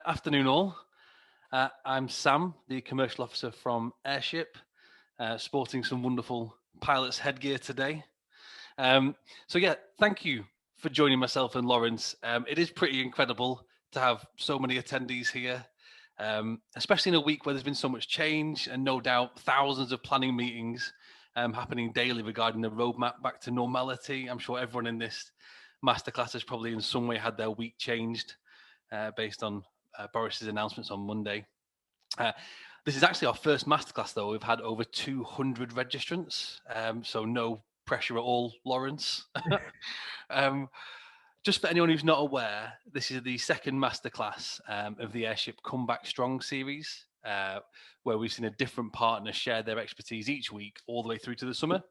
Afternoon, all. I'm Sam, the commercial officer from Airship, sporting some wonderful pilot's headgear today. So, thank you for joining myself and Laurence. It is pretty incredible to have so many attendees here, especially in a week where there's been so much change and no doubt thousands of planning meetings happening daily regarding the roadmap back to normality. I'm sure everyone in this masterclass has probably in some way had their week changed based on Boris's announcements on Monday. Uh, this is actually our first masterclass, though. We've had over 200 registrants, so no pressure at all, Laurence. um, just for anyone who's not aware, this is the second masterclass of the Airship Back Strong series, where we've seen a different partner share their expertise each week all the way through to the summer.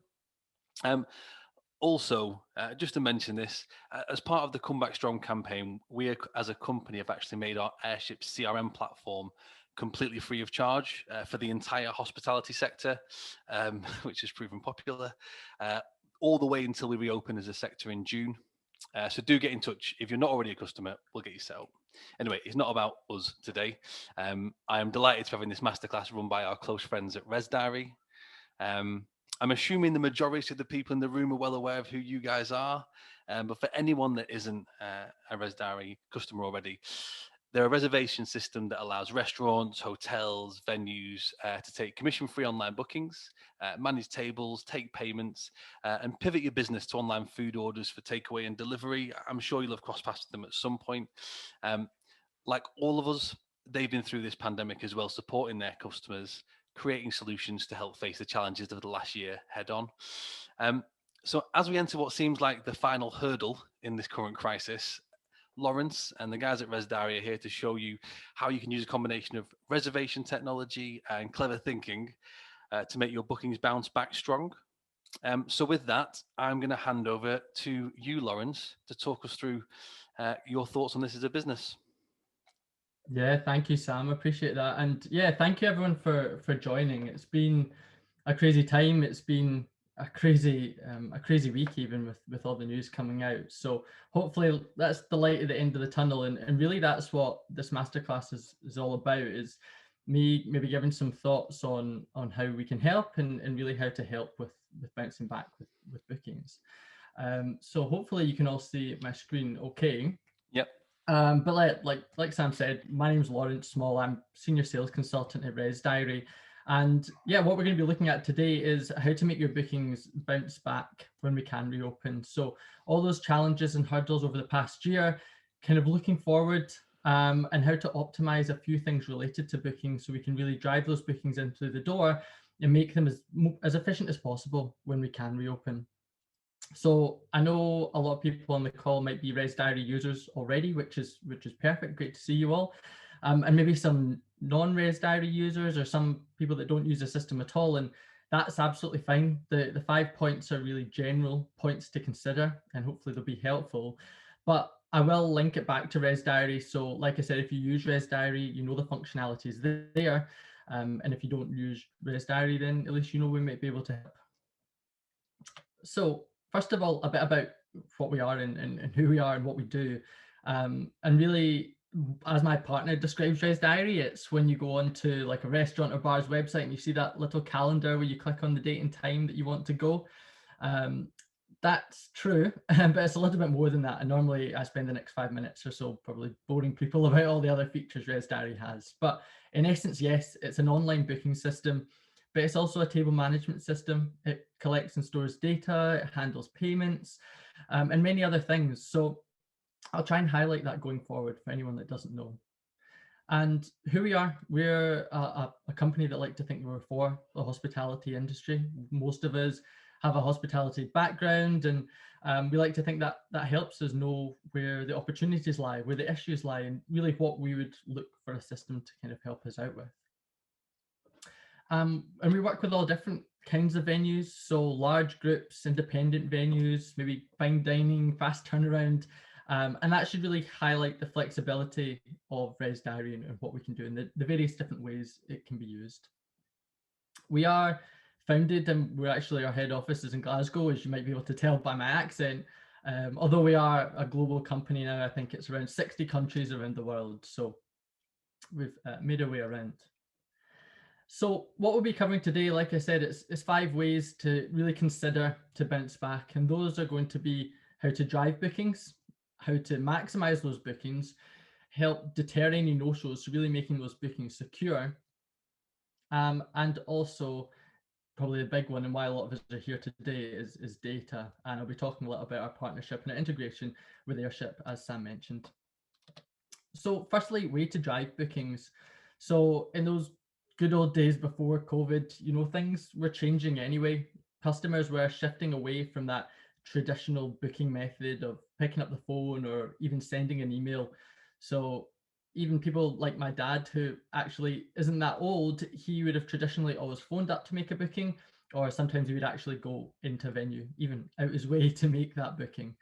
Also, just to mention this, as part of the Comeback Strong campaign, we as a company have actually made our Airship CRM platform completely free of charge for the entire hospitality sector, which has proven popular, all the way until we reopen as a sector in June. So do get in touch. If you're not already a customer, we'll get you set up. Anyway, it's not about us today. I am delighted to having this masterclass run by our close friends at ResDiary. I'm assuming the majority of the people in the room are well aware of who you guys are, but for anyone that isn't a ResDiary customer already, they're a reservation system that allows restaurants, hotels, venues to take commission-free online bookings, manage tables, take payments, and pivot your business to online food orders for takeaway and delivery. I'm sure you'll have crossed paths with them at some point. Like all of us, they've been through this pandemic as well, supporting their customers, creating solutions to help face the challenges of the last year head on. So as we enter what seems like the final hurdle in this current crisis, Laurence and the guys at ResDiary are here to show you how you can use a combination of reservation technology and clever thinking to make your bookings bounce back strong. So with that, I'm going to hand over to you, Laurence, to talk us through your thoughts on this as a business. Yeah, thank you, Sam. I appreciate that. And yeah, thank you everyone for joining. It's been a crazy time. It's been a crazy week, even with all the news coming out. So hopefully that's the light at the end of the tunnel. And really that's what this masterclass is all about, is me maybe giving some thoughts on how we can help and really how to help with bouncing back with bookings. So hopefully you can all see my screen okay. Yep. But like Sam said, my name's Laurence Small. I'm senior sales consultant at ResDiary. And yeah, what we're going to be looking at today is how to make your bookings bounce back when we can reopen. So all those challenges and hurdles over the past year, kind of looking forward, and how to optimize a few things related to bookings so we can really drive those bookings into the door and make them as efficient as possible when we can reopen. So I know a lot of people on the call might be ResDiary users already, which is perfect. Great to see you all. And maybe some non-ResDiary users or some people that don't use the system at all. And that's absolutely fine. The 5 points are really general points to consider, and hopefully they'll be helpful. But I will link it back to ResDiary. So like I said, if you use ResDiary, you know the functionality is there. And if you don't use ResDiary, then at least you know we might be able to help. So first of all, a bit about what we are and who we are and what we do. And really, as my partner describes ResDiary, it's when you go onto like a restaurant or bar's website and you see that little calendar where you click on the date and time that you want to go. That's true, but it's a little bit more than that. And normally I spend the next 5 minutes or so probably boring people about all the other features ResDiary has. But in essence, yes, it's an online booking system, but it's also a table management system. It collects and stores data, it handles payments, and many other things. So I'll try and highlight that going forward for anyone that doesn't know. And who we are, we're a company that like to think we're for the hospitality industry. Most of us have a hospitality background, and we like to think that that helps us know where the opportunities lie, where the issues lie, and really what we would look for a system to kind of help us out with. And we work with all different kinds of venues, so large groups, independent venues, maybe fine dining, fast turnaround, and that should really highlight the flexibility of ResDiary and what we can do and the various different ways it can be used. We are founded, and we're actually, our head office is in Glasgow, as you might be able to tell by my accent. Although we are a global company now, I think it's around 60 countries around the world. So we've made our way around. So what we'll be covering today, like I said, it's 5 ways to really consider to bounce back. And those are going to be how to drive bookings, how to maximize those bookings, help deter any no-shows, so really making those bookings secure. And also, probably a big one and why a lot of us are here today is data. And I'll be talking a little about our partnership and our integration with Airship, as Sam mentioned. So firstly, way to drive bookings. So in those good old days before COVID, you know, things were changing anyway. Customers were shifting away from that traditional booking method of picking up the phone or even sending an email. So even people like my dad, who actually isn't that old, he would have traditionally always phoned up to make a booking, or sometimes he would actually go into a venue, even out his way to make that booking.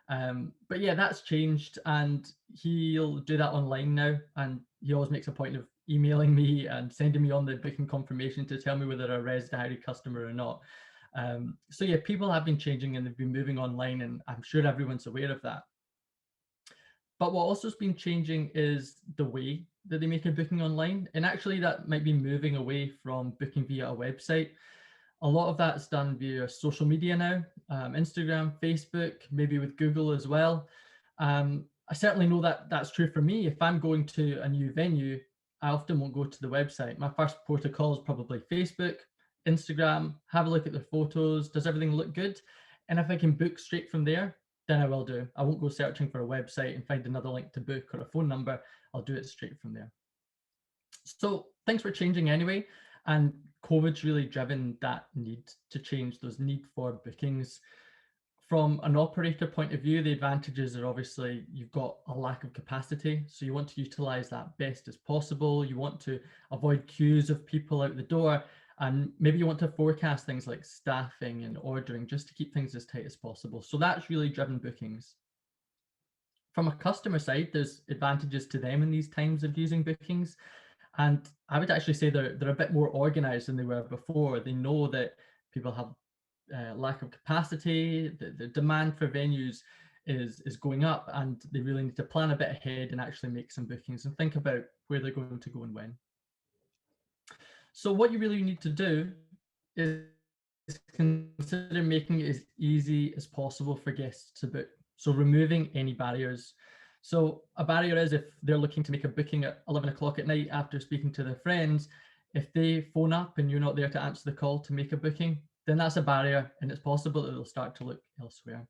But yeah, that's changed, and he'll do that online now, and he always makes a point of emailing me and sending me on the booking confirmation to tell me whether they're a ResDiary customer or not. So yeah, people have been changing and they've been moving online, and I'm sure everyone's aware of that. But what also has been changing is the way that they make a booking online, and actually that might be moving away from booking via a website. A lot of that's done via social media now, Instagram, Facebook, maybe with Google as well. I certainly know that that's true for me. If I'm going to a new venue, I often won't go to the website. My first port of call is probably Facebook, Instagram, have a look at the photos. Does everything look good? And if I can book straight from there, then I will do. I won't go searching for a website and find another link to book or a phone number. I'll do it straight from there. So things were changing anyway, and COVID's really driven that need to change, those need for bookings. From an operator point of view, the advantages are obviously you've got a lack of capacity, so you want to utilize that best as possible. You want to avoid queues of people out the door, and maybe you want to forecast things like staffing and ordering just to keep things as tight as possible. So that's really driven bookings. From a customer side, there's advantages to them in these times of using bookings. And I would actually say they're a bit more organized than they were before. They know that people have lack of capacity, the demand for venues is going up, and they really need to plan a bit ahead and actually make some bookings and think about where they're going to go and when. So what you really need to do is consider making it as easy as possible for guests to book. So removing any barriers. So a barrier is if they're looking to make a booking at 11 o'clock at night after speaking to their friends, if they phone up and you're not there to answer the call to make a booking, then that's a barrier, and it's possible that they'll start to look elsewhere.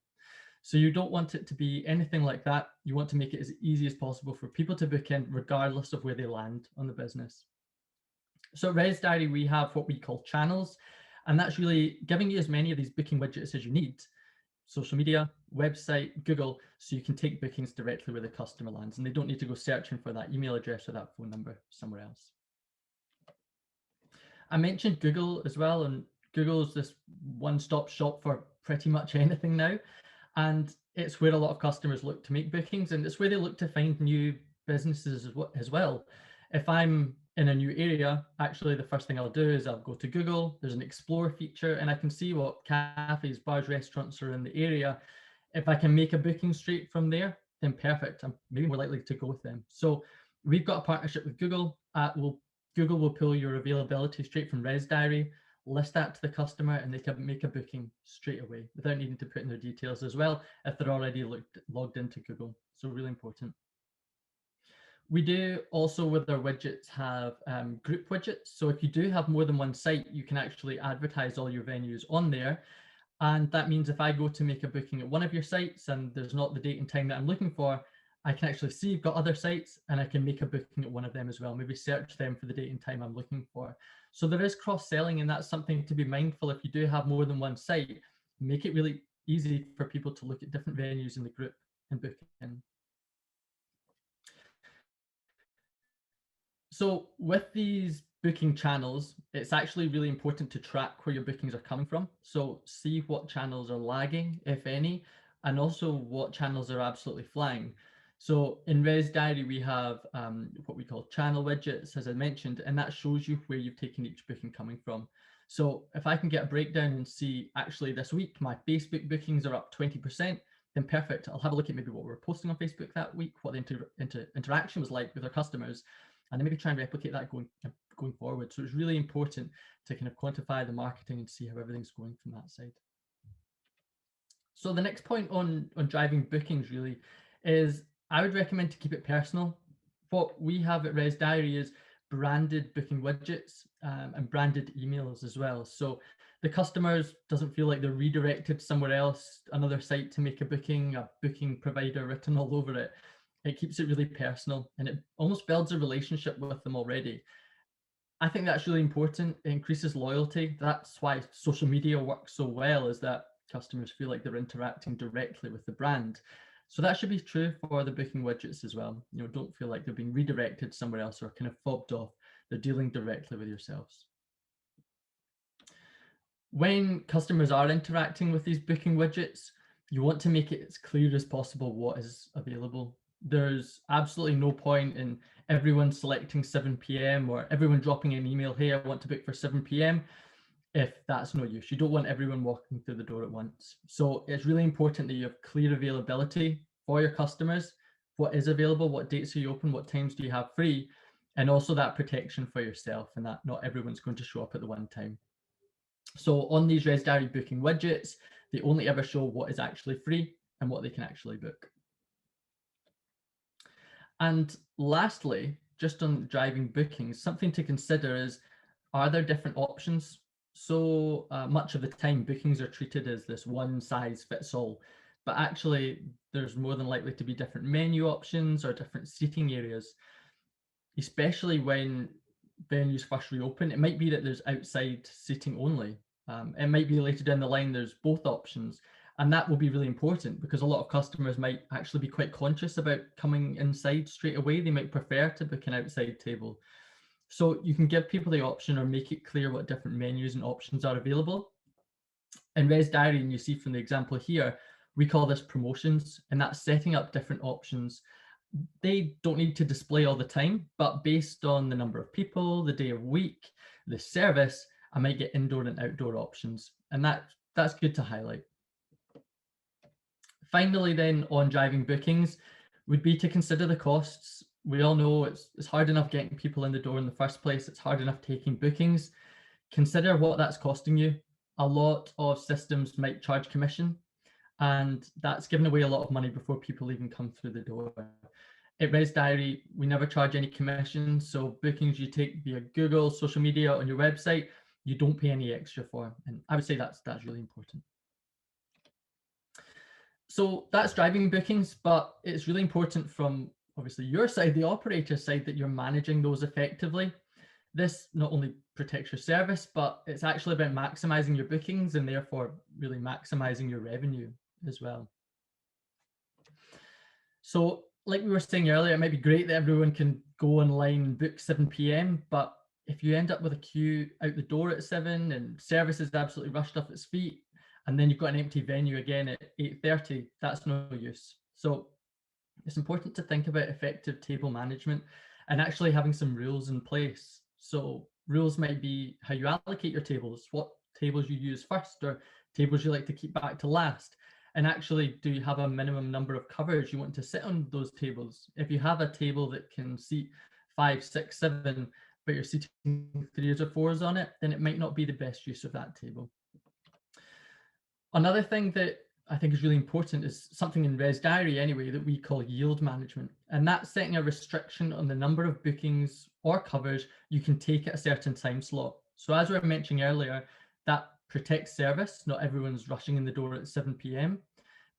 So you don't want it to be anything like that. You want to make it as easy as possible for people to book in, regardless of where they land on the business. So at ResDiary, we have what we call channels, and that's really giving you as many of these booking widgets as you need. Social media, website, Google, so you can take bookings directly where the customer lands, and they don't need to go searching for that email address or that phone number somewhere else. I mentioned Google as well, and Google's this one-stop shop for pretty much anything now, and it's where a lot of customers look to make bookings, and it's where they look to find new businesses as well. If I'm in a new area, actually the first thing I'll do is I'll go to Google, there's an explore feature, and I can see what cafes, bars, restaurants are in the area. If I can make a booking straight from there, then perfect. I'm maybe more likely to go with them. So we've got a partnership with Google. Google will pull your availability straight from ResDiary, list that to the customer, and they can make a booking straight away without needing to put in their details as well if they're already logged into Google. So really important. We do also with our widgets have group widgets. So if you do have more than one site, you can actually advertise all your venues on there. And that means if I go to make a booking at one of your sites and there's not the date and time that I'm looking for, I can actually see you've got other sites and I can make a booking at one of them as well, maybe search them for the date and time I'm looking for. So there is cross-selling, and that's something to be mindful. If you do have more than one site, make it really easy for people to look at different venues in the group and book in. So with these booking channels, it's actually really important to track where your bookings are coming from. So see what channels are lagging, if any, and also what channels are absolutely flying. So in ResDiary, we have what we call channel widgets, as I mentioned, and that shows you where you've taken each booking coming from. So if I can get a breakdown and see, actually this week, my Facebook bookings are up 20%, then perfect. I'll have a look at maybe what we're posting on Facebook that week, what the interaction was like with our customers. and then maybe try and replicate that going forward. So it's really important to kind of quantify the marketing and see how everything's going from that side. So the next point on driving bookings really is I would recommend to keep it personal. What we have at ResDiary is branded booking widgets and branded emails as well. So the customers doesn't feel like they're redirected somewhere else, another site to make a booking provider written all over it. It keeps it really personal and it almost builds a relationship with them already. I think that's really important. It increases loyalty. That's why social media works so well, is that customers feel like they're interacting directly with the brand. So that should be true for the booking widgets as well. You know, don't feel like they're being redirected somewhere else or kind of fobbed off. They're dealing directly with yourselves. When customers are interacting with these booking widgets, you want to make it as clear as possible what is available. There's absolutely no point in everyone selecting 7 p.m. or everyone dropping an email, hey, I want to book for 7 p.m. if that's no use. You don't want everyone walking through the door at once. So it's really important that you have clear availability for your customers. What is available, what dates are you open, what times do you have free, and also that protection for yourself and that not everyone's going to show up at the one time. So on these ResDiary booking widgets, they only ever show what is actually free and what they can actually book. And lastly, just on driving bookings, something to consider is, are there different options? So much of the time, bookings are treated as this one size fits all, but actually there's more than likely to be different menu options or different seating areas, especially when venues first reopen. It might be that there's outside seating only. It might be later down the line, there's both options. And that will be really important because a lot of customers might actually be quite conscious about coming inside straight away. They might prefer to book an outside table. So you can give people the option or make it clear what different menus and options are available. In ResDiary, and you see from the example here, we call this promotions, and that's setting up different options. They don't need to display all the time, but based on the number of people, the day of week, the service, I might get indoor and outdoor options. And that's good to highlight. Finally, then on driving bookings would be to consider the costs. We all know it's hard enough getting people in the door in the first place. It's hard enough taking bookings. Consider what that's costing you. A lot of systems might charge commission, and that's giving away a lot of money before people even come through the door. At ResDiary, we never charge any commission. So bookings you take via Google, social media, on your website, you don't pay any extra for. And I would say that's really important. So that's driving bookings, but it's really important from obviously your side, the operator side, that you're managing those effectively. This not only protects your service, but it's actually about maximizing your bookings and therefore really maximizing your revenue as well. So like we were saying earlier, it might be great that everyone can go online and book 7 p.m. But if you end up with a queue out the door at 7 and service is absolutely rushed off its feet, and then you've got an empty venue again at 8:30, that's no use. So it's important to think about effective table management and actually having some rules in place. So rules might be how you allocate your tables, what tables you use first, or tables you like to keep back to last. And actually, do you have a minimum number of covers you want to sit on those tables? If you have a table that can seat 5, 6, 7, but you're seating 3s or 4s on it, then it might not be the best use of that table. Another thing that I think is really important is something in ResDiary anyway that we call yield management. And that's setting a restriction on the number of bookings or covers you can take at a certain time slot. So as we were mentioning earlier, that protects service. Not everyone's rushing in the door at 7 p.m.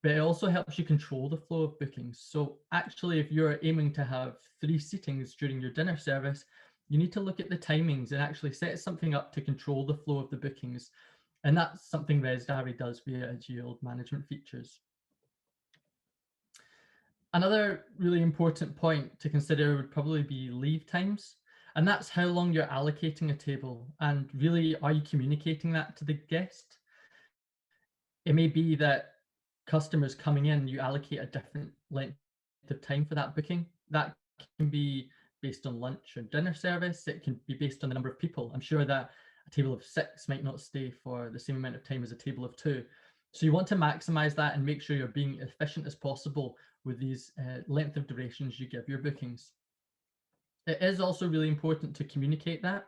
But it also helps you control the flow of bookings. So actually, if you're aiming to have 3 seatings during your dinner service, you need to look at the timings and actually set something up to control the flow of the bookings. And that's something ResDiary does via its yield management features. Another really important point to consider would probably be leave times. And that's how long you're allocating a table. And really, are you communicating that to the guest? It may be that customers coming in, you allocate a different length of time for that booking. That can be based on lunch or dinner service. It can be based on the number of people. I'm sure that a table of 6 might not stay for the same amount of time as a table of 2. So you want to maximize that and make sure you're being efficient as possible with these length of durations you give your bookings. It is also really important to communicate that.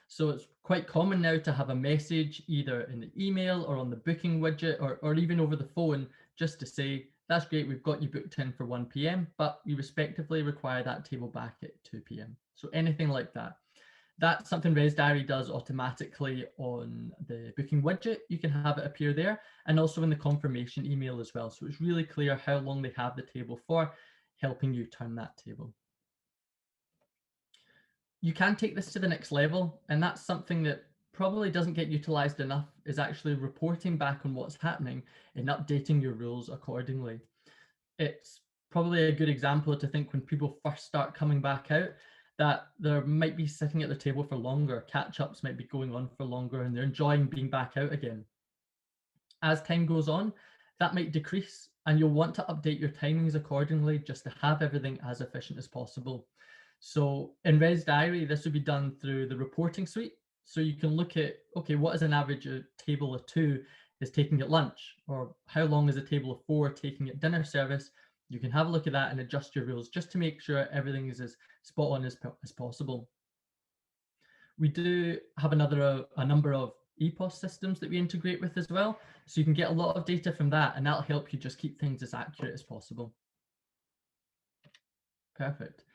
So it's quite common now to have a message either in the email or on the booking widget or even over the phone, just to say, that's great, we've got you booked in for 1 p.m., but we respectively require that table back at 2 p.m. So anything like that. That's something ResDiary does automatically on the booking widget. You can have it appear there, and also in the confirmation email as well. So it's really clear how long they have the table for, helping you turn that table. You can take this to the next level, and that's something that probably doesn't get utilized enough, is actually reporting back on what's happening and updating your rules accordingly. It's probably a good example to think when people first start coming back out, that they might be sitting at the table for longer, catch-ups might be going on for longer, and they're enjoying being back out again. As time goes on, that might decrease, and you'll want to update your timings accordingly just to have everything as efficient as possible. So in ResDiary, this would be done through the reporting suite. So you can look at, okay, what is an average a table of 2 is taking at lunch, or how long is a table of 4 taking at dinner service? You can have a look at that and adjust your rules just to make sure everything is as spot on as possible. We do have a number of EPOS systems that we integrate with as well. So you can get a lot of data from that, and that'll help you just keep things as accurate as possible. Perfect.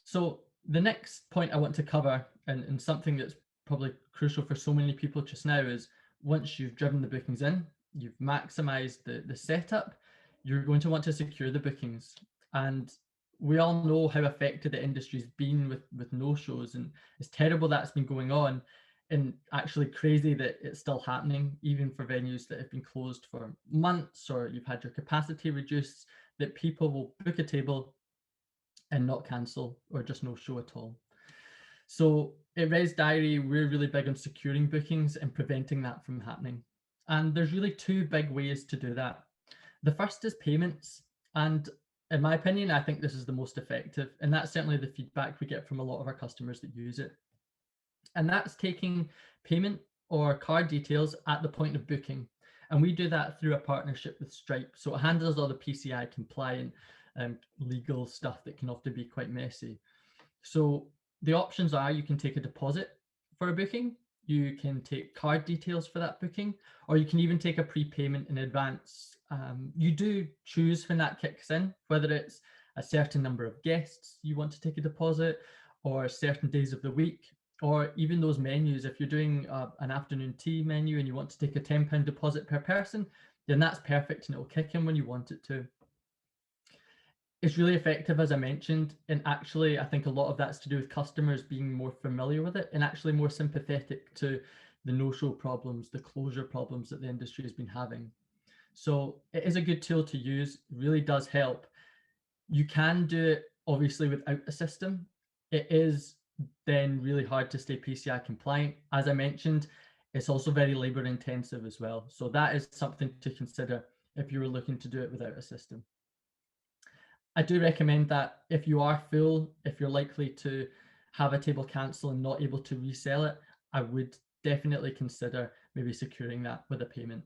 So the next point I want to cover, and something that's probably crucial for so many people just now, is once you've driven the bookings in, you've maximized the setup, you're going to want to secure the bookings. And we all know how affected the industry's been with no-shows, and it's terrible that's been going on, and actually crazy that it's still happening, even for venues that have been closed for months, or you've had your capacity reduced, that people will book a table and not cancel or just no show at all. So at ResDiary, we're really big on securing bookings and preventing that from happening. And there's really 2 big ways to do that. The first is payments. And in my opinion, I think this is the most effective. And that's certainly the feedback we get from a lot of our customers that use it. And that's taking payment or card details at the point of booking. And we do that through a partnership with Stripe. So it handles all the PCI compliant legal stuff that can often be quite messy. So the options are, you can take a deposit for a booking, you can take card details for that booking, or you can even take a prepayment in advance. You do choose when that kicks in, whether it's a certain number of guests you want to take a deposit, or certain days of the week, or even those menus. If you're doing an afternoon tea menu and you want to take a £10 deposit per person, then that's perfect and it will kick in when you want it to. It's really effective, as I mentioned, and actually I think a lot of that's to do with customers being more familiar with it and actually more sympathetic to the no-show problems, the closure problems that the industry has been having. So it is a good tool to use, it really does help. You can do it obviously without a system. It is then really hard to stay PCI compliant. As I mentioned, it's also very labor intensive as well. So that is something to consider if you were looking to do it without a system. I do recommend that if you are full, if you're likely to have a table cancel and not able to resell it, I would definitely consider maybe securing that with a payment.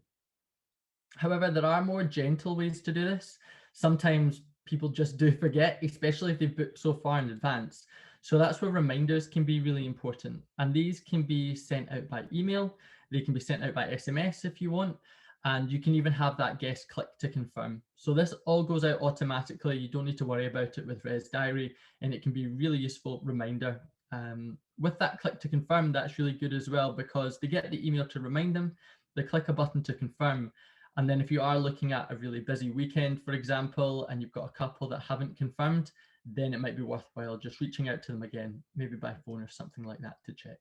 However, there are more gentle ways to do this. Sometimes people just do forget, especially if they've booked so far in advance. So that's where reminders can be really important. And these can be sent out by email. They can be sent out by SMS if you want. And you can even have that guest click to confirm. So this all goes out automatically. You don't need to worry about it with ResDiary, and it can be a really useful reminder. With that click to confirm, that's really good as well, because they get the email to remind them, they click a button to confirm. And then if you are looking at a really busy weekend, for example, and you've got a couple that haven't confirmed, then it might be worthwhile just reaching out to them again, maybe by phone or something like that to check.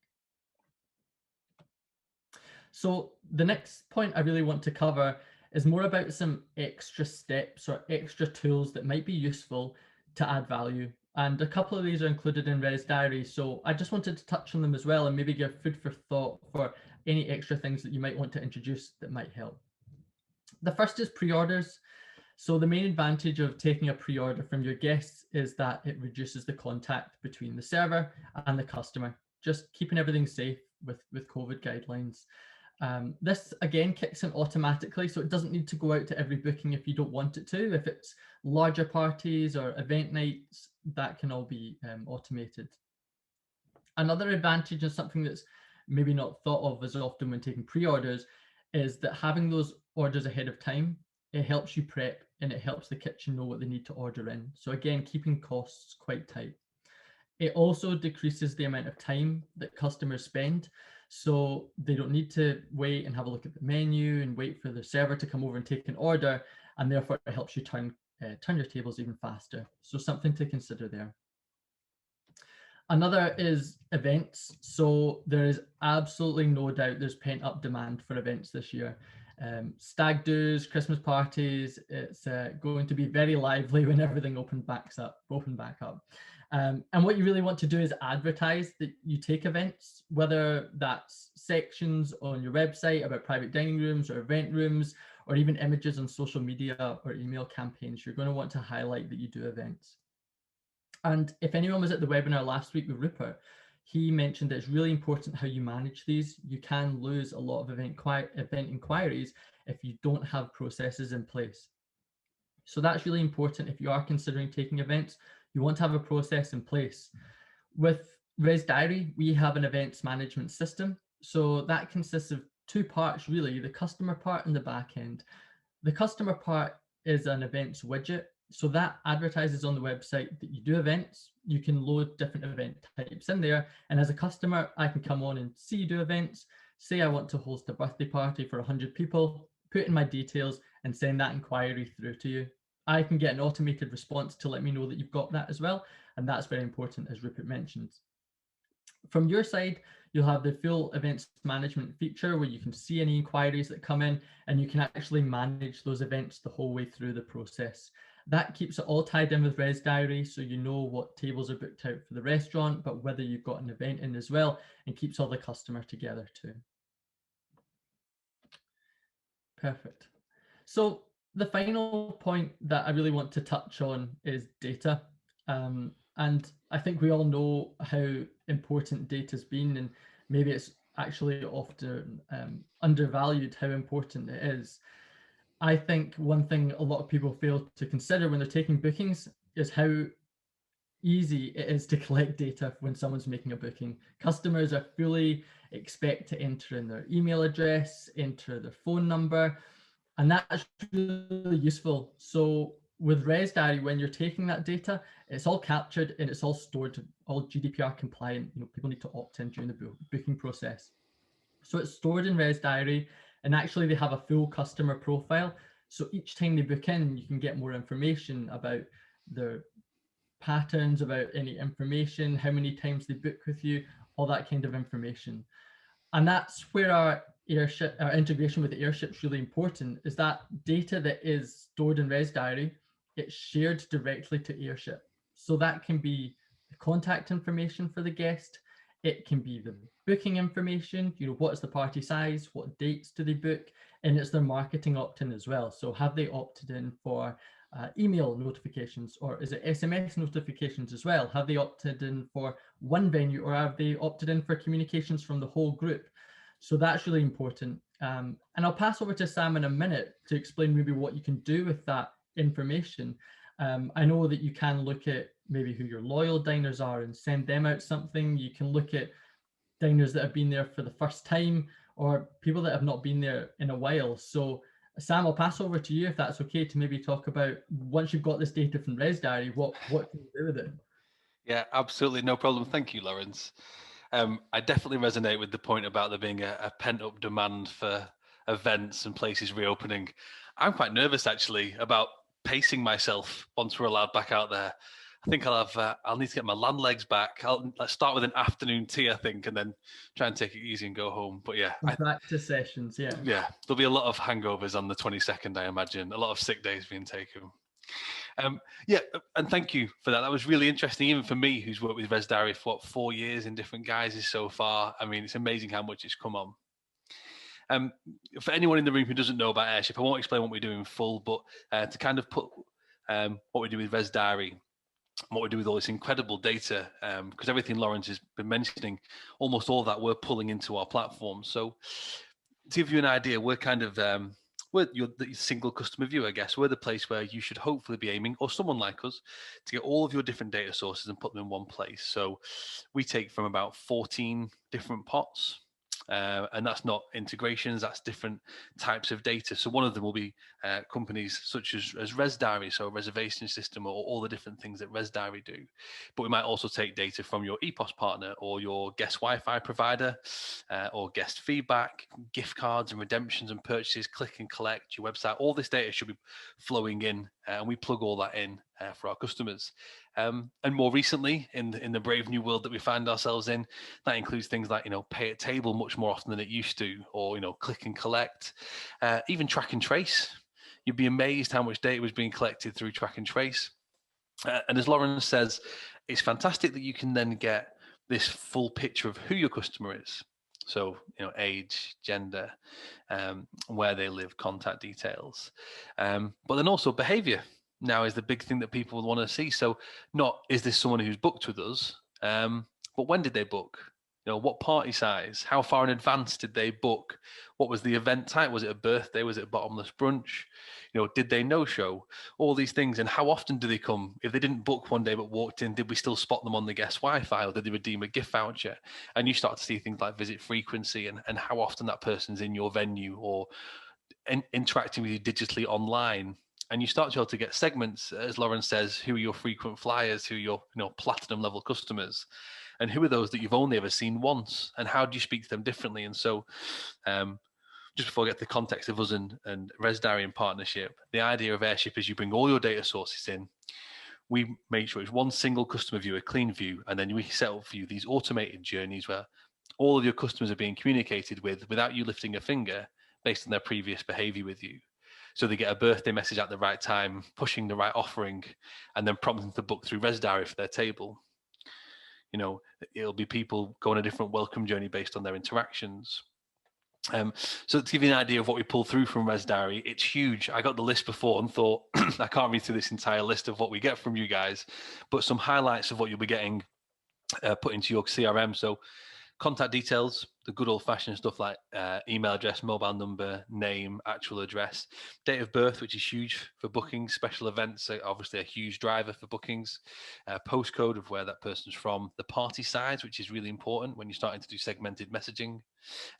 So the next point I really want to cover is more about some extra steps or extra tools that might be useful to add value. And a couple of these are included in ResDiary. So I just wanted to touch on them as well and maybe give food for thought for any extra things that you might want to introduce that might help. The first is pre-orders. So the main advantage of taking a pre-order from your guests is that it reduces the contact between the server and the customer, just keeping everything safe with COVID guidelines. This again kicks in automatically, so it doesn't need to go out to every booking if you don't want it to. If it's larger parties or event nights, that can all be automated. Another advantage, and something that's maybe not thought of as often when taking pre-orders, is that having those orders ahead of time, it helps you prep and it helps the kitchen know what they need to order in. So again, keeping costs quite tight. It also decreases the amount of time that customers spend. So they don't need to wait and have a look at the menu and wait for the server to come over and take an order. And therefore it helps you turn your tables even faster. So something to consider there. Another is events. So there is absolutely no doubt there's pent up demand for events this year. Stag do's, Christmas parties, it's going to be very lively when everything open back up. And what you really want to do is advertise that you take events, whether that's sections on your website about private dining rooms or event rooms, or even images on social media or email campaigns. You're going to want to highlight that you do events. And if anyone was at the webinar last week with Rupert, he mentioned that it's really important how you manage these. You can lose a lot of event inquiries if you don't have processes in place. So that's really important. If you are considering taking events, you want to have a process in place. With ResDiary, we have an events management system. So that consists of two parts, really, the customer part and the back end. The customer part is an events widget. So that advertises on the website that you do events. You can load different event types in there. And as a customer, I can come on and see you do events. Say I want to host a birthday party for 100 people, put in my details and send that inquiry through to you. I can get an automated response to let me know that you've got that as well. And that's very important, as Rupert mentioned. From your side, you'll have the full events management feature where you can see any inquiries that come in and you can actually manage those events the whole way through the process. That keeps it all tied in with ResDiary, so you know what tables are booked out for the restaurant, but whether you've got an event in as well, and keeps all the customer together too. Perfect. So the final point that I really want to touch on is data. And I think we all know how important data's been, and maybe it's actually often undervalued how important it is. I think one thing a lot of people fail to consider when they're taking bookings is how easy it is to collect data when someone's making a booking. Customers are fully expect to enter in their email address, enter their phone number, and that's really useful. So with ResDiary, when you're taking that data, it's all captured and it's all stored, all GDPR compliant. You know, people need to opt in during the booking process. So it's stored in ResDiary, and actually they have a full customer profile. So each time they book in, you can get more information about their patterns, about any information, how many times they book with you, all that kind of information. And that's where our integration with the Airship is really important, is that data that is stored in ResDiary, it's shared directly to Airship. So that can be the contact information for the guest, it can be the booking information, you know, what is the party size, what dates do they book, and it's their marketing opt-in as well. So have they opted in for email notifications, or is it SMS notifications as well? Have they opted in for one venue, or have they opted in for communications from the whole group? So that's really important. And I'll pass over to Sam in a minute to explain maybe what you can do with that information. I know that you can look at maybe who your loyal diners are and send them out something. You can look at diners that have been there for the first time or people that have not been there in a while. So Sam, I'll pass over to you if that's okay, to maybe talk about, once you've got this data from ResDiary, what can you do with it? Yeah, absolutely. No problem. Thank you, Laurence. I definitely resonate with the point about there being a pent-up demand for events and places reopening. I'm quite nervous actually about pacing myself once we're allowed back out there. I think I'll need to get my land legs back. Let's start with an afternoon tea, I think, and then try and take it easy and go home. But yeah, practice sessions, yeah. Yeah, there'll be a lot of hangovers on the 22nd, I imagine. A lot of sick days being taken. Yeah, and thank you for that. That was really interesting, even for me, who's worked with ResDiary for 4 years in different guises so far. I mean, it's amazing how much it's come on. For anyone in the room who doesn't know about Airship, I won't explain what we do in full, but to kind of put what we do with ResDiary, what we do with all this incredible data, because everything Laurence has been mentioning, almost all of that we're pulling into our platform. So to give you an idea, we're kind of we're the single customer view, I guess. We're the place where you should hopefully be aiming, or someone like us, to get all of your different data sources and put them in one place. So we take from about 14 different pots. And that's not integrations, that's different types of data. So one of them will be companies such as ResDiary, so a reservation system, or all the different things that ResDiary do. But we might also take data from your EPOS partner or your guest Wi-Fi provider, or guest feedback, gift cards and redemptions and purchases, click and collect, your website. All this data should be flowing in, and we plug all that in for our customers. And more recently, in the brave new world that we find ourselves in, that includes things like, pay at table much more often than it used to, or, click and collect, even track and trace. You'd be amazed how much data was being collected through track and trace. And as Laurence says, it's fantastic that you can then get this full picture of who your customer is. So, age, gender, where they live, contact details, but then also behavior now is the big thing that people want to see. So not, is this someone who's booked with us, but when did they book? What party size? How far in advance did they book? What was the event type? Was it a birthday? Was it a bottomless brunch? Did they no-show? All these things. And how often do they come? If they didn't book one day but walked in, did we still spot them on the guest Wi-Fi, or did they redeem a gift voucher? And you start to see things like visit frequency and how often that person's in your venue or interacting with you digitally online. And you start to be able to get segments, as Laurence says, who are your frequent flyers, who are your platinum level customers, and who are those that you've only ever seen once, and how do you speak to them differently? And so just before I get to the context of us and ResDiary in partnership, the idea of Airship is you bring all your data sources in, we make sure it's one single customer view, a clean view, and then we set up for you these automated journeys where all of your customers are being communicated with without you lifting a finger, based on their previous behavior with you. So they get a birthday message at the right time, pushing the right offering, and then prompting them to book through ResDiary for their table. It'll be people go on a different welcome journey based on their interactions. So to give you an idea of what we pull through from ResDiary, it's huge. I got the list before and thought, I can't read through this entire list of what we get from you guys, but some highlights of what you'll be getting put into your CRM. So contact details, the good old-fashioned stuff like email address, mobile number, name, actual address, date of birth, which is huge for bookings, special events are obviously a huge driver for bookings, postcode of where that person's from, the party size, which is really important when you're starting to do segmented messaging,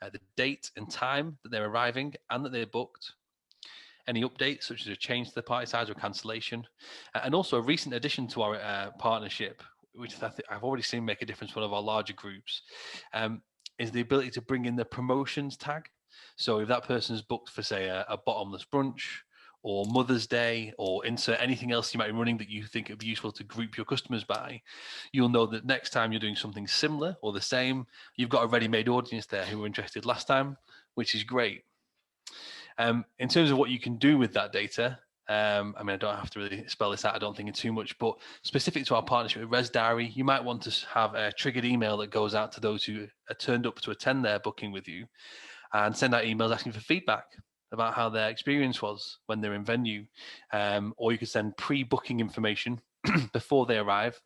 the date and time that they're arriving and that they're booked, any updates such as a change to the party size or cancellation, and also a recent addition to our partnership, which I've already seen make a difference for one of our larger groups, is the ability to bring in the promotions tag. So if that person's booked for, say, a bottomless brunch or Mother's Day, or insert anything else you might be running that you think it would be useful to group your customers by, you'll know that next time you're doing something similar or the same, you've got a ready-made audience there who were interested last time, which is great. In terms of what you can do with that data, I don't have to really spell this out, I don't think, in too much, but specific to our partnership with ResDiary, you might want to have a triggered email that goes out to those who are turned up to attend their booking with you, and send out emails asking for feedback about how their experience was when they're in venue. Or you could send pre-booking information before they arrive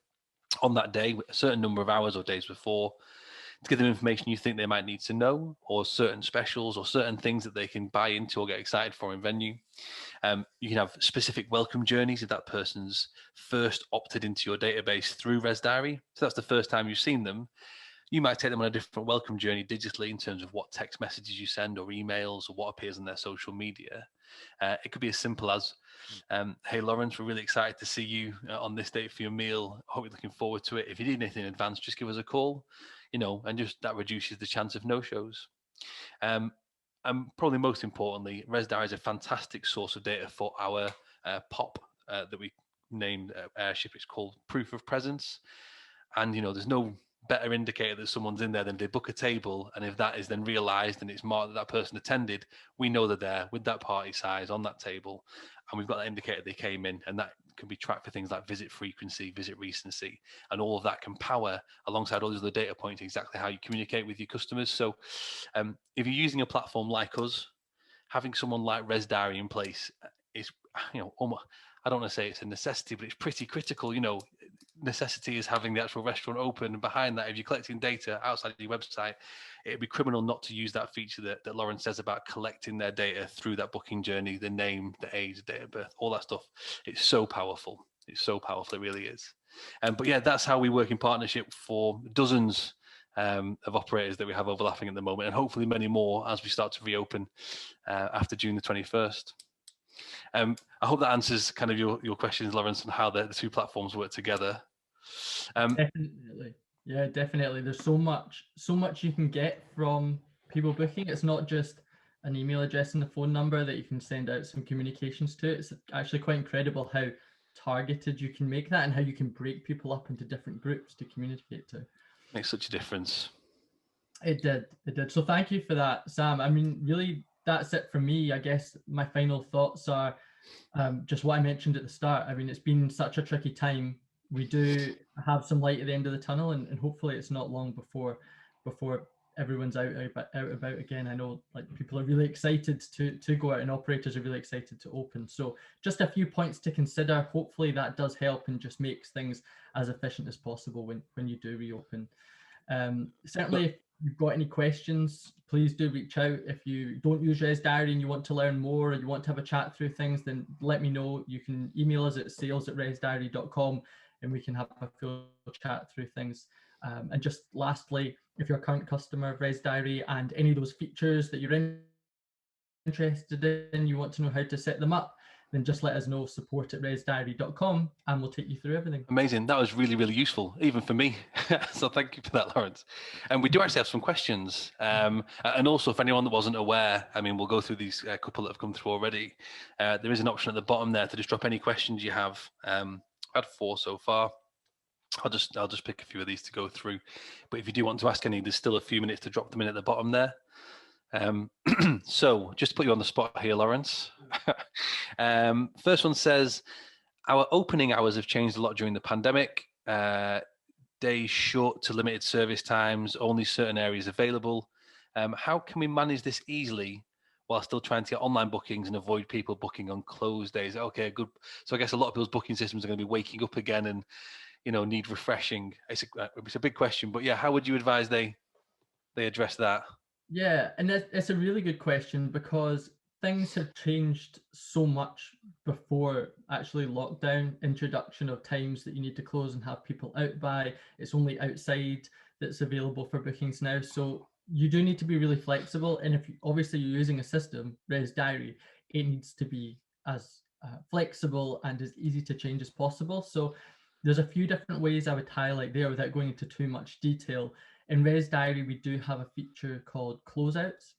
on that day, a certain number of hours or days before, to give them information you think they might need to know, or certain specials or certain things that they can buy into or get excited for in venue. You can have specific welcome journeys if that person's first opted into your database through ResDiary. So that's the first time you've seen them. You might take them on a different welcome journey digitally in terms of what text messages you send or emails or what appears on their social media. It could be as simple as, hey, Laurence, we're really excited to see you on this date for your meal. I hope you're looking forward to it. If you need anything in advance, just give us a call, and just that reduces the chance of no-shows. And probably most importantly, ResDiary is a fantastic source of data for our POP that we named Airship. It's called Proof of Presence. And, there's no better indicator that someone's in there than they book a table. And if that is then realized and it's marked that person attended, we know they're there with that party size on that table. And we've got that indicator they came in, and that can be tracked for things like visit frequency, visit recency, and all of that can power alongside all these other data points exactly how you communicate with your customers. So if you're using a platform like us, having someone like ResDiary in place is, almost, I don't want to say it's a necessity, but it's pretty critical. necessity is having the actual restaurant open. And behind that, if you're collecting data outside of your website, it'd be criminal not to use that feature that Laurence says about collecting their data through that booking journey, the name, the age, date of birth, all that stuff. It's so powerful. It's so powerful. It really is. But yeah, that's how we work in partnership for dozens of operators that we have overlapping at the moment, and hopefully many more as we start to reopen after June the 21st. I hope that answers kind of your questions, Laurence, on how the two platforms work together. Definitely. Yeah, definitely. There's so much you can get from people booking. It's not just an email address and a phone number that you can send out some communications to. It's actually quite incredible how targeted you can make that and how you can break people up into different groups to communicate to. Makes such a difference. It did. So thank you for that, Sam. I mean, really, that's it for me. I guess my final thoughts are just what I mentioned at the start. I mean, it's been such a tricky time. We do have some light at the end of the tunnel, and hopefully it's not long before everyone's out about again. I know like people are really excited to go out, and operators are really excited to open. So just a few points to consider. Hopefully that does help and just makes things as efficient as possible when you do reopen. Certainly, if you've got any questions, please do reach out. If you don't use ResDiary and you want to learn more, or you want to have a chat through things, then let me know. You can email us at sales@resdiary.com and we can have a full chat through things. And just lastly, if you're a current customer of ResDiary and any of those features that you're interested in, you want to know how to set them up, then just let us know, support@resdiary.com, and we'll take you through everything. Amazing. That was really, really useful, even for me. So thank you for that, Laurence. And we do actually have some questions. And also, if anyone that wasn't aware, I mean, we'll go through these couple that have come through already. There is an option at the bottom there to just drop any questions you have. I've had 4 so far. I'll just pick a few of these to go through. But if you do want to ask any, there's still a few minutes to drop them in at the bottom there. So just to put you on the spot here, Laurence. First one says, our opening hours have changed a lot during the pandemic. Days short to limited service times, only certain areas available. How can we manage this easily while still trying to get online bookings and avoid people booking on closed days? Okay, good. So I guess a lot of people's booking systems are going to be waking up again and, need refreshing. It's a big question, but yeah, how would you advise they address that? Yeah, and it's a really good question because things have changed so much before actually lockdown, introduction of times that you need to close and have people out by. It's only outside that's available for bookings now. So you do need to be really flexible. And if obviously you're using a system, ResDiary, it needs to be as flexible and as easy to change as possible. So there's a few different ways I would highlight there without going into too much detail. In ResDiary, we do have a feature called closeouts,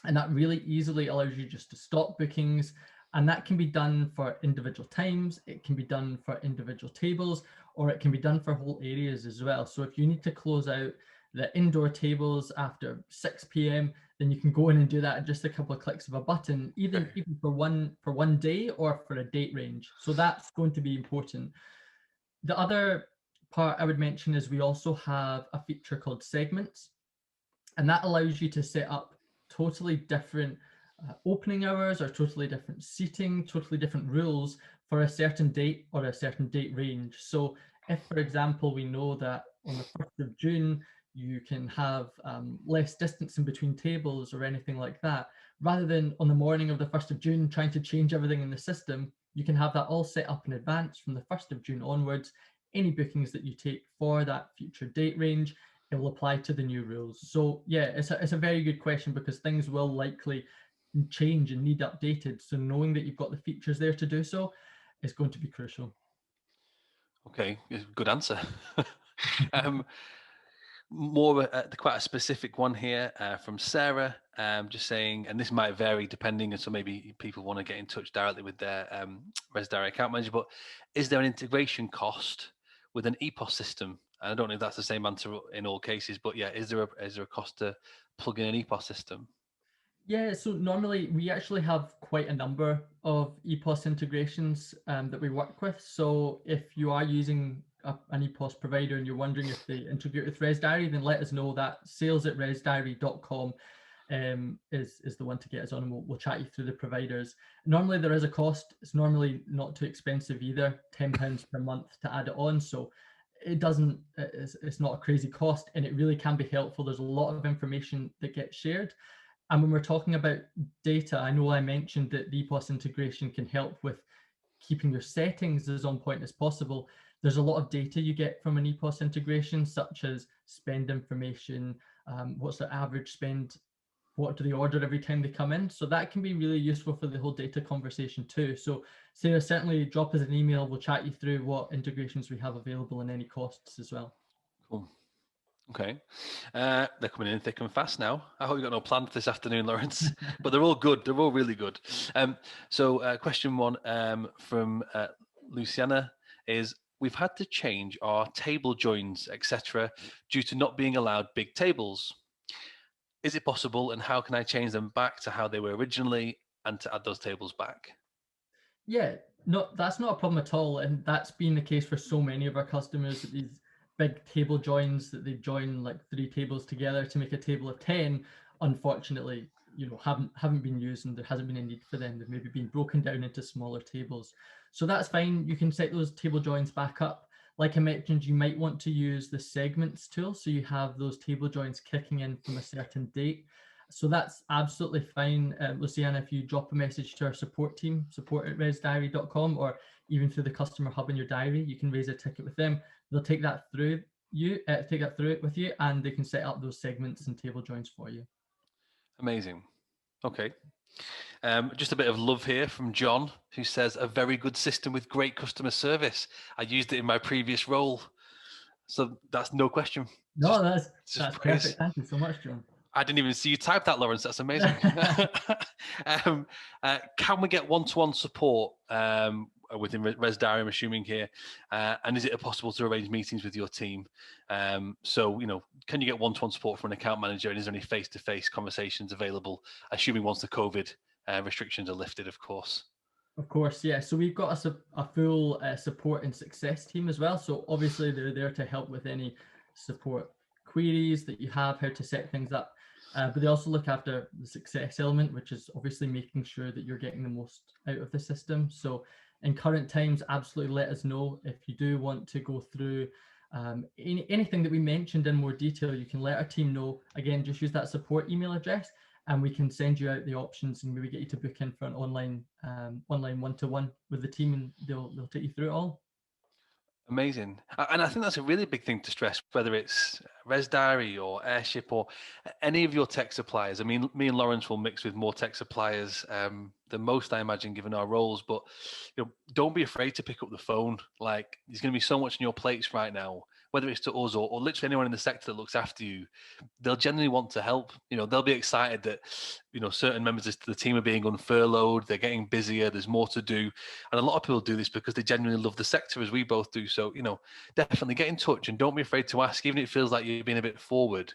and that really easily allows you just to stop bookings, and that can be done for individual times, it can be done for individual tables, or it can be done for whole areas as well. So if you need to close out the indoor tables after 6 p.m., then you can go in and do that at just a couple of clicks of a button, even for one day or for a date range. So that's going to be important. The other part I would mention is we also have a feature called segments, and that allows you to set up totally different opening hours or totally different seating, totally different rules for a certain date or a certain date range. So if, for example, we know that on the 1st of June, you can have less distance in between tables or anything like that, rather than on the morning of the 1st of June trying to change everything in the system, you can have that all set up in advance from the 1st of June onwards. Any bookings that you take for that future date range, it will apply to the new rules. So yeah, it's a very good question because things will likely change and need updated. So knowing that you've got the features there to do so is going to be crucial. Okay, good answer. More quite a specific one here from Sarah, just saying, and this might vary depending, and so maybe people want to get in touch directly with their ResDiary account manager, but is there an integration cost with an EPOS system? And I don't know if that's the same answer in all cases, but yeah, is there a cost to plug in an EPOS system? Yeah, so normally we actually have quite a number of EPOS integrations that we work with. So if you are using an EPOS provider and you're wondering if they integrate with ResDiary, then let us know that, sales@resdiary.com. is the one to get us on, and we'll chat you through the providers. Normally there is a cost. It's normally not too expensive either, £10 per month to add it on. So it's not a crazy cost, and it really can be helpful. There's a lot of information that gets shared. And when we're talking about data, I know I mentioned that the EPOS integration can help with keeping your settings as on point as possible. There's a lot of data you get from an EPOS integration, such as spend information, what's the average spend, what do they order every time they come in. So that can be really useful for the whole data conversation too. So Sarah, certainly drop us an email. We'll chat you through what integrations we have available and any costs as well. Cool. Okay. They're coming in thick and fast now. I hope you've got no plans this afternoon, Laurence, but they're all good. They're all really good. So question one from Luciana is, we've had to change our table joins, etc., due to not being allowed big tables. Is it possible, and how can I change them back to how they were originally and to add those tables back? Yeah, no, that's not a problem at all. And that's been the case for so many of our customers, that these big table joins that they join like 3 tables together to make a table of 10, unfortunately, haven't been used, and there hasn't been a need for them. They've maybe been broken down into smaller tables. So that's fine. You can set those table joins back up. Like I mentioned, you might want to use the segments tool, so you have those table joins kicking in from a certain date. So that's absolutely fine. Luciana, if you drop a message to our support team, support@resdiary.com, or even through the customer hub in your diary, you can raise a ticket with them. They'll take that through it with you, and they can set up those segments and table joins for you. Amazing. Okay. Just a bit of love here from John, who says, a very good system with great customer service. I used it in my previous role. So that's no question. No, that's praise. perfect. Thank you so much, John. I didn't even see you type that, Laurence. That's amazing. Can we get one-to-one support within ResDiary, I'm assuming here? And is it possible to arrange meetings with your team? So, can you get one-to-one support from an account manager? And is there any face-to-face conversations available, assuming once the COVID restrictions are lifted, of course? Of course, yeah. So we've got a full support and success team as well. So obviously they're there to help with any support queries that you have, how to set things up. But they also look after the success element, which is obviously making sure that you're getting the most out of the system. So in current times, absolutely let us know if you do want to go through anything that we mentioned in more detail. You can let our team know. Again, just use that support email address, and we can send you out the options and maybe get you to book in for an online one-to-one with the team, and they'll take you through it all. Amazing. And I think that's a really big thing to stress, whether it's ResDiary or Airship or any of your tech suppliers. I mean, me and Laurence will mix with more tech suppliers than most, I imagine, given our roles. But don't be afraid to pick up the phone. Like, there's going to be so much on your plates right now, whether it's to us or literally anyone in the sector that looks after you. They'll genuinely want to help. They'll be excited that certain members of the team are being unfurloughed. They're getting busier. There's more to do, and a lot of people do this because they genuinely love the sector, as we both do. So definitely get in touch, and don't be afraid to ask, even if it feels like you're being a bit forward.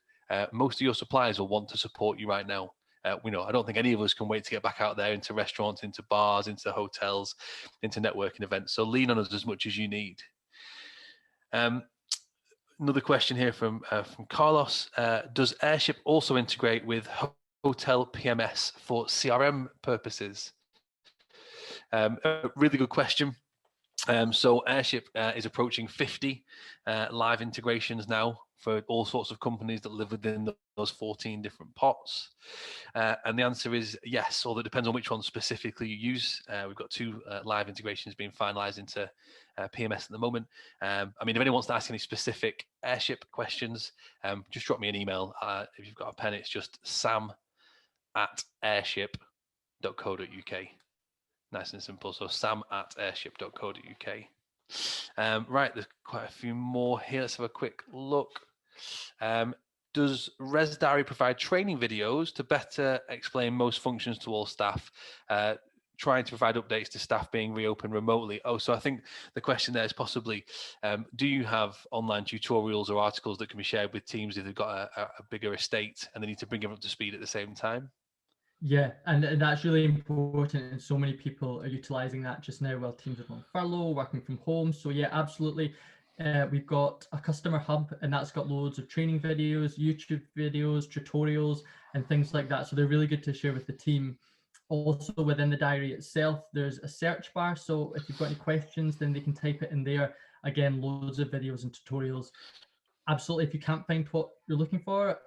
Most of your suppliers will want to support you right now. I don't think any of us can wait to get back out there into restaurants, into bars, into hotels, into networking events. So lean on us as much as you need. Another question here from Carlos. Does Airship also integrate with hotel PMS for CRM purposes? A really good question. So Airship is approaching 50 live integrations now for all sorts of companies that live within those 14 different pots. And the answer is yes, although it depends on which one specifically you use. We've got 2 live integrations being finalized into PMS at the moment. I mean, if anyone wants to ask any specific Airship questions, just drop me an email. If you've got a pen, it's just sam@airship.co.uk. Nice and simple. So sam@airship.co.uk. Right, there's quite a few more here. Let's have a quick look. Does ResDiary provide training videos to better explain most functions to all staff? Trying to provide updates to staff being reopened remotely. So I think the question there is possibly, do you have online tutorials or articles that can be shared with teams if they've got a bigger estate and they need to bring them up to speed at the same time? Yeah, and that's really important, and so many people are utilizing that just now while teams are on furlough, working from home. So yeah, absolutely. We've got a customer hub, and that's got loads of training videos, YouTube videos, tutorials, and things like that. So they're really good to share with the team. Also within the diary itself, there's a search bar. So if you've got any questions, then they can type it in there. Again, loads of videos and tutorials. Absolutely. If you can't find what you're looking for,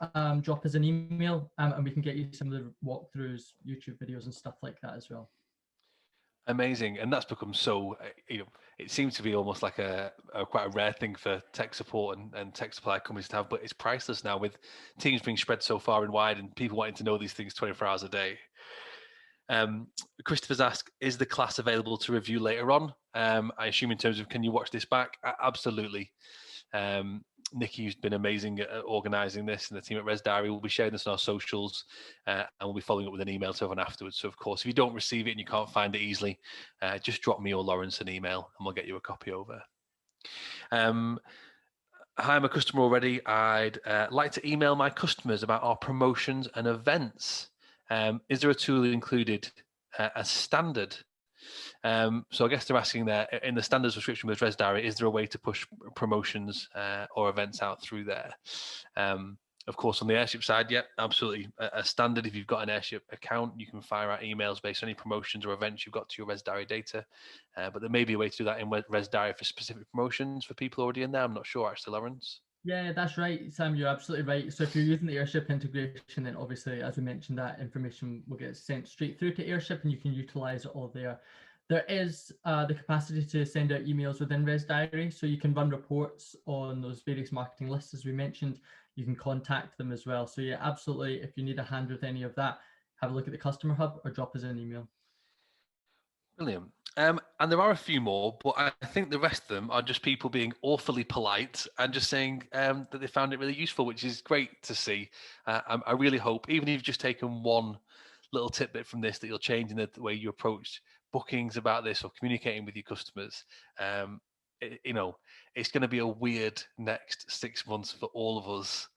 drop us an email and we can get you some of the walkthroughs, YouTube videos and stuff like that as well. Amazing. And that's become so, it seems to be almost like a quite a rare thing for tech support and tech supply companies to have, but it's priceless now with teams being spread so far and wide and people wanting to know these things 24 hours a day. Christopher's asked, is the class available to review later on? I assume in terms of, can you watch this back? Absolutely. Nikki's been amazing at organising this, and the team at ResDiary will be sharing this on our socials, and we'll be following up with an email to everyone afterwards. So, of course, if you don't receive it and you can't find it easily, just drop me or Laurence an email, and we'll get you a copy over. Hi, I'm a customer already. I'd like to email my customers about our promotions and events. Is there a tool included as standard? So I guess they're asking there, in the standard subscription with ResDiary, is there a way to push promotions or events out through there? Of course, on the Airship side, yeah, absolutely. A standard, if you've got an Airship account, you can fire out emails based on any promotions or events you've got to your ResDiary data. But there may be a way to do that in ResDiary for specific promotions for people already in there. I'm not sure, actually, Laurence. Yeah, that's right, Sam. You're absolutely right. So if you're using the Airship integration, then obviously, as we mentioned, that information will get sent straight through to Airship and you can utilize it all there. There is the capacity to send out emails within ResDiary, so you can run reports on those various marketing lists, as we mentioned. You can contact them as well. So yeah, absolutely. If you need a hand with any of that, have a look at the customer hub or drop us an email. Brilliant. And there are a few more, but I think the rest of them are just people being awfully polite and just saying that they found it really useful, which is great to see. I really hope, even if you've just taken one little tidbit from this, that you'll change in the way you approach bookings about this or communicating with your customers. It's going to be a weird next 6 months for all of us.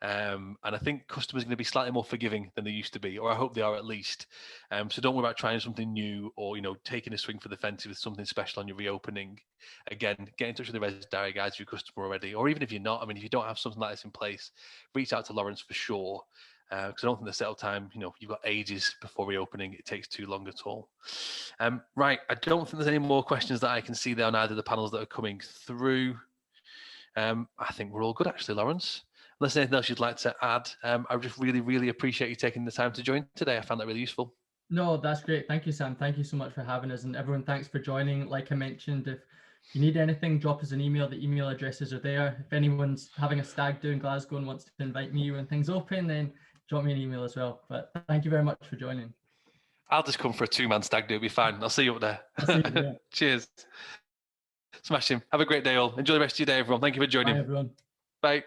And I think customers are going to be slightly more forgiving than they used to be, or I hope they are at least. So don't worry about trying something new or, taking a swing for the fences with something special on your reopening. Again, get in touch with the ResDiary guys, your customer already, or even if you're not, if you don't have something like this in place, reach out to Laurence for sure. Because I don't think the setup time, you've got ages before reopening. It takes too long at all. Right. I don't think there's any more questions that I can see there on either of the panels that are coming through. I think we're all good, actually, Laurence. Unless there's anything else you'd like to add, I just really, really appreciate you taking the time to join today. I found that really useful. No, that's great. Thank you, Sam. Thank you so much for having us. And everyone, thanks for joining. Like I mentioned, if you need anything, drop us an email. The email addresses are there. If anyone's having a stag do in Glasgow and wants to invite me when things open, then drop me an email as well. But thank you very much for joining. I'll just come for a 2-man stag do. It'll be fine. I'll see you up there. I'll see you there. Cheers. Smash him. Have a great day, all. Enjoy the rest of your day, everyone. Thank you for joining. Bye, everyone. Bye.